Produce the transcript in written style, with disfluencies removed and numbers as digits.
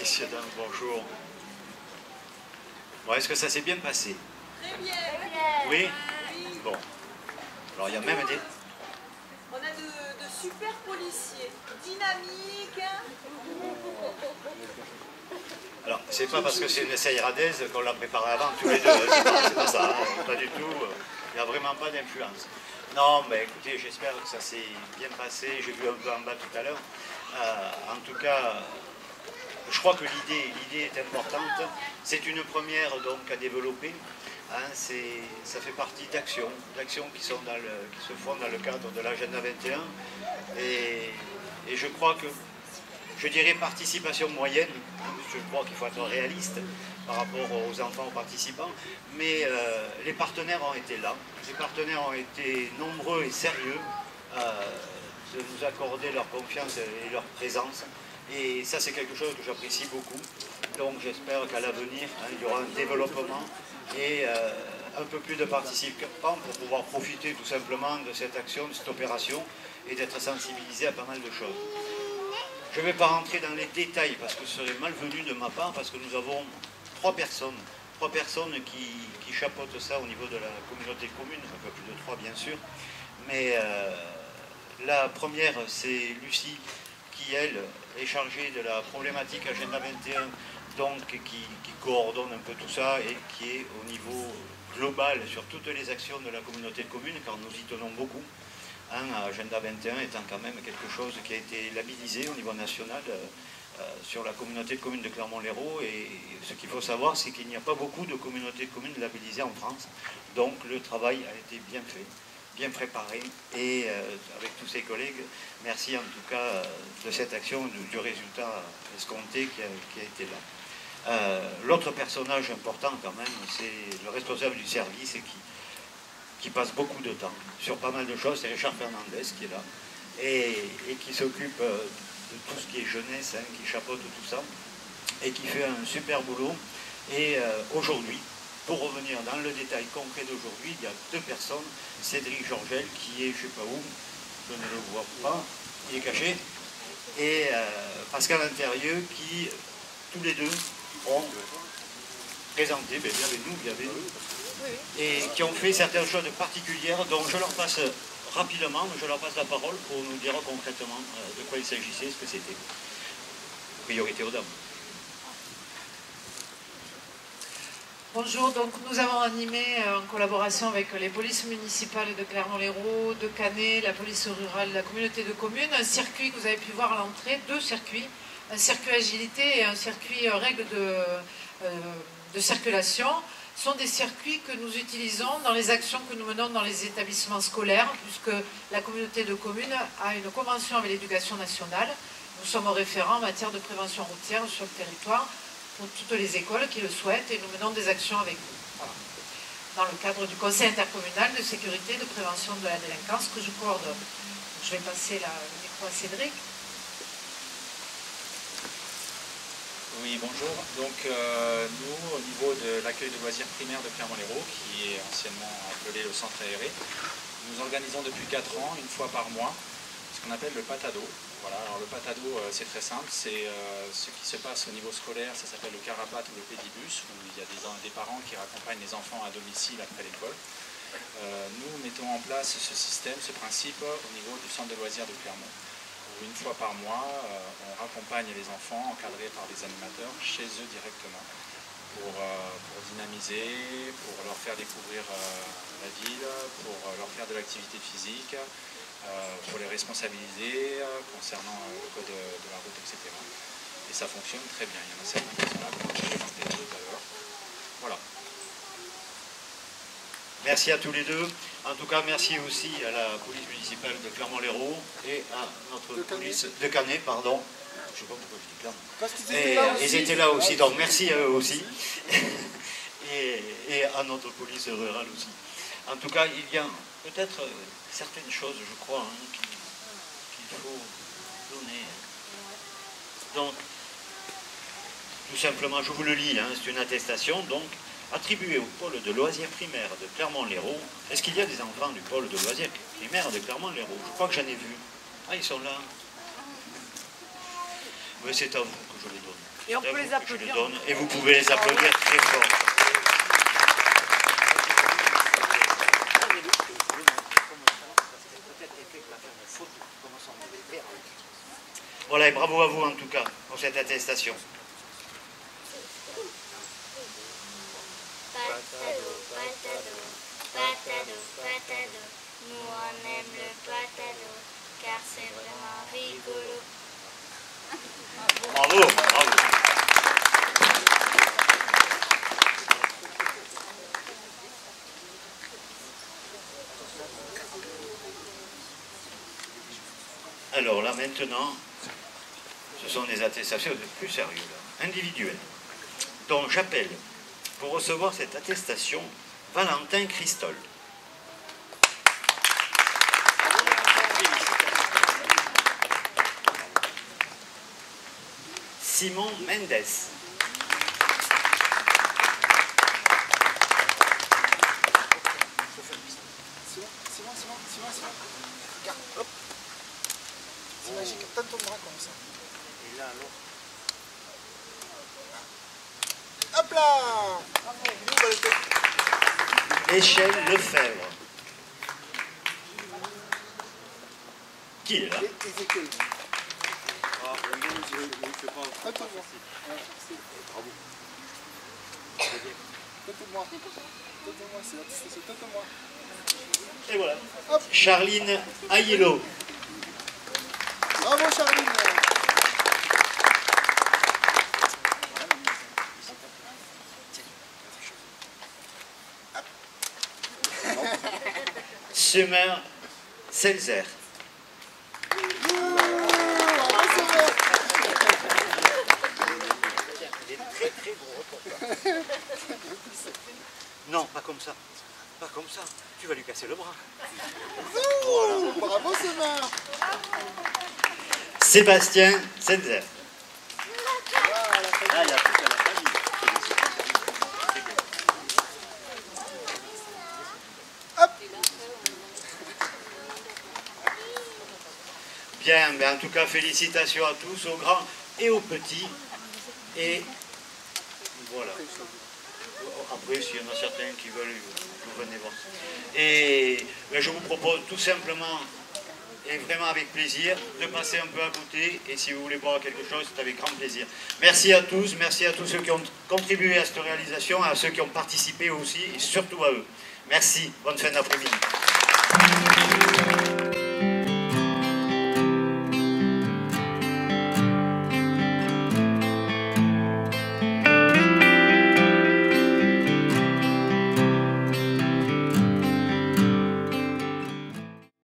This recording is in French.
Messieurs, dames, bonjour. Bon, est-ce que ça s'est bien passé? Très bien. Oui? Oui. Bon. Alors, il y a même des... On a de super policiers, dynamiques. Alors, c'est pas parce que c'est une essai iradaise qu'on l'a préparé avant, tous les deux. C'est pas ça, hein, pas du tout. Il n'y a vraiment pas d'influence. Non, mais écoutez, j'espère que ça s'est bien passé. J'ai vu un peu en bas tout à l'heure. En tout cas, je crois que l'idée est importante. C'est une première donc à développer. Hein, ça fait partie d'actions qui se font dans le cadre de l'agenda 21. Et je crois que, je dirais participation moyenne, je crois qu'il faut être réaliste par rapport aux enfants participants, mais les partenaires ont été là, les partenaires ont été nombreux et sérieux de nous accorder leur confiance et leur présence, et ça c'est quelque chose que j'apprécie beaucoup, donc j'espère qu'à l'avenir il y aura un développement et un peu plus de participants pour pouvoir profiter tout simplement de cette action, de cette opération et d'être sensibilisés à pas mal de choses. Je ne vais pas rentrer dans les détails parce que ce serait malvenu de ma part, parce que nous avons trois personnes qui chapeautent ça au niveau de la communauté commune, un peu plus de trois bien sûr, mais la première c'est Lucie qui elle est chargée de la problématique Agenda 21, donc qui coordonne un peu tout ça et qui est au niveau global sur toutes les actions de la communauté de communes, car nous y tenons beaucoup. Agenda 21 étant quand même quelque chose qui a été labellisé au niveau national sur la communauté de communes de Clermont-Lérault, et ce qu'il faut savoir c'est qu'il n'y a pas beaucoup de communautés de communes labellisées en France, donc le travail a été bien fait, bien préparé, et avec tous ses collègues, merci en tout cas de cette action, du résultat escompté qui a été là. L'autre personnage important quand même, c'est le responsable du service qui passe beaucoup de temps sur pas mal de choses, c'est Richard Fernandez qui est là, et qui s'occupe de tout ce qui est jeunesse, qui chapeaute tout ça, et qui fait un super boulot. Et aujourd'hui, pour revenir dans le détail concret d'aujourd'hui, il y a deux personnes, Cédric Georgel, qui est je ne sais pas où, je ne le vois pas, il est caché, et Pascal Intérieux, qui tous les deux ont présenté, bienvenue, et qui ont fait certaines choses particulières, donc je leur passe rapidement, je leur passe la parole pour nous dire concrètement de quoi il s'agissait, ce que c'était. Priorité aux dames. Bonjour, donc nous avons animé en collaboration avec les polices municipales de Clermont-Lérault, de Canet, la police rurale, la communauté de communes, un circuit que vous avez pu voir à l'entrée, deux circuits, un circuit agilité et un circuit règles de circulation. Sont des circuits que nous utilisons dans les actions que nous menons dans les établissements scolaires, puisque la communauté de communes a une convention avec l'éducation nationale. Nous sommes référents en matière de prévention routière sur le territoire pour toutes les écoles qui le souhaitent, et nous menons des actions avec vous. Voilà. Dans le cadre du Conseil intercommunal de sécurité et de prévention de la délinquance que je coordonne. Je vais passer le micro à Cédric. Oui, bonjour. Donc nous, au niveau de l'accueil de loisirs primaires de Clermont-Lérault, qui est anciennement appelé le centre aéré, nous organisons depuis 4 ans, une fois par mois, ce qu'on appelle le patado. Voilà, alors le patado, c'est très simple, c'est ce qui se passe au niveau scolaire, ça s'appelle le carapate ou le pédibus, où il y a des parents qui raccompagnent les enfants à domicile après l'école. Nous mettons en place ce système, ce principe, au niveau du centre de loisirs de Clermont. Une fois par mois, on raccompagne les enfants encadrés par des animateurs chez eux directement pour dynamiser, pour leur faire découvrir la ville, pour leur faire de l'activité physique, pour les responsabiliser concernant le code de la route, etc. Et ça fonctionne très bien. Il y en a certains qui sont là, comme je l'ai présenté tout à l'heure. Voilà. Merci à tous les deux. En tout cas, merci aussi à la police municipale de Clermont-Lérault et à notre police de Canet, pardon. Je ne sais pas pourquoi je dis Clermont. Parce qu'ils étaient là aussi, donc merci à eux aussi. et à notre police rurale aussi. En tout cas, il y a peut-être certaines choses, je crois, qu'il faut donner. Donc, tout simplement, je vous le lis, c'est une attestation, donc, attribué au pôle de loisirs primaires de Clermont-Lérault. Est-ce qu'il y a des enfants du pôle de loisirs primaires de Clermont-Lérault? Je crois que j'en ai vu. Ah, ils sont là. Oui, c'est à vous que je les donne. Et on peut les applaudir. Je le donne, et vous pouvez les applaudir très fort. Voilà, et bravo à vous en tout cas pour cette attestation. Patado, patado, patado, patado. Nous on aime le patado, car c'est vraiment rigolo. Bravo, bravo. Alors là maintenant, ce sont des attestations plus sérieuses, individuelles. Donc j'appelle pour recevoir cette attestation Valentin Christol. Simon Mendes. Simon. Regarde, hop. C'est magique, donne ton bras comme ça. Et là, alors. Hop là. Michel Lefebvre. Qui est là? Ézéchiel. Ah, oui, je ne sais pas. Bravo. Donne-moi, c'est l'attestation, donne-moi. Et voilà. Hop. Charline Aiello. Bravo Charline. Summer Selzer. Non, pas comme ça. Pas comme ça. Tu vas lui casser le bras. Voilà. Bravo Summer. Sébastien Selzer. Là, il y a plus à la famille. Hop. Bien, mais en tout cas, félicitations à tous, aux grands et aux petits. Et voilà. Après, s'il y en a certains qui veulent, vous venez voir. Et ben, je vous propose tout simplement, et vraiment avec plaisir, de passer un peu à côté. Et si vous voulez boire quelque chose, c'est avec grand plaisir. Merci à tous ceux qui ont contribué à cette réalisation, à ceux qui ont participé aussi, et surtout à eux. Merci, bonne fin d'après-midi.